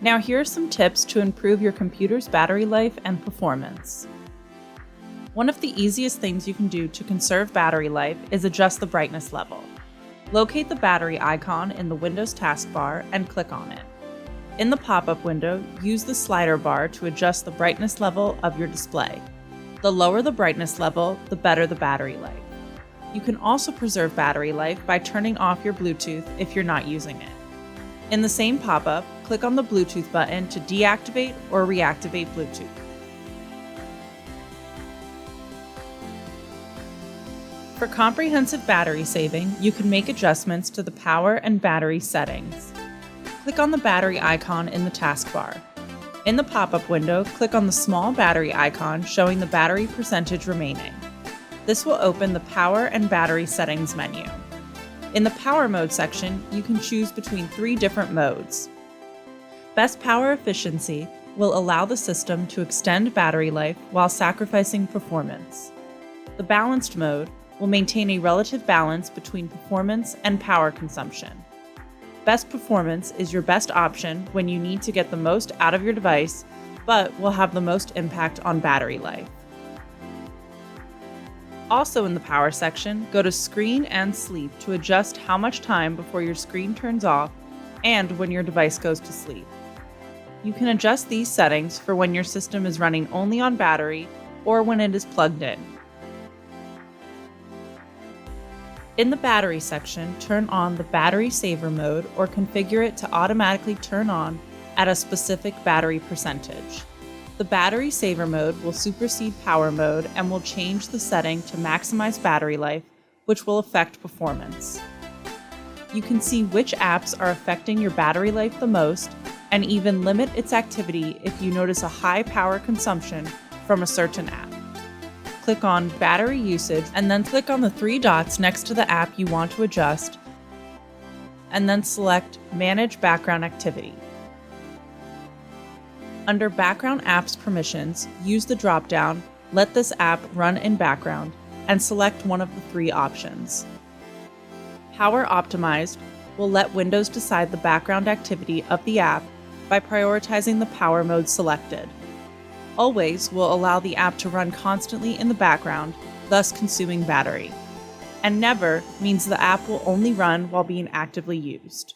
Now here are some tips to improve your computer's battery life and performance. One of the easiest things you can do to conserve battery life is adjust the brightness level. Locate the battery icon in the Windows taskbar and click on it. In the pop-up window, use the slider bar to adjust the brightness level of your display. The lower the brightness level, the better the battery life. You can also preserve battery life by turning off your Bluetooth if you're not using it. In the same pop-up, click on the Bluetooth button to deactivate or reactivate Bluetooth. For comprehensive battery saving, you can make adjustments to the power and battery settings. Click on the battery icon in the taskbar. In the pop-up window, click on the small battery icon showing the battery percentage remaining. This will open the power and battery settings menu. In the power mode section, you can choose between 3 different modes. Best power efficiency will allow the system to extend battery life while sacrificing performance. The balanced mode will maintain a relative balance between performance and power consumption. Best performance is your best option when you need to get the most out of your device, but will have the most impact on battery life. Also in the power section, go to Screen and Sleep to adjust how much time before your screen turns off and when your device goes to sleep. You can adjust these settings for when your system is running only on battery or when it is plugged in. In the battery section, turn on the battery saver mode or configure it to automatically turn on at a specific battery percentage. The battery saver mode will supersede power mode and will change the setting to maximize battery life, which will affect performance. You can see which apps are affecting your battery life the most and even limit its activity if you notice a high power consumption from a certain app. Click on Battery Usage and then click on the 3 dots next to the app you want to adjust, and then select Manage Background Activity. Under Background Apps Permissions, use the drop-down Let this app run in background and select one of the 3 options. Power Optimized will let Windows decide the background activity of the app by prioritizing the power mode selected. Always will allow the app to run constantly in the background, thus consuming battery. And Never means the app will only run while being actively used.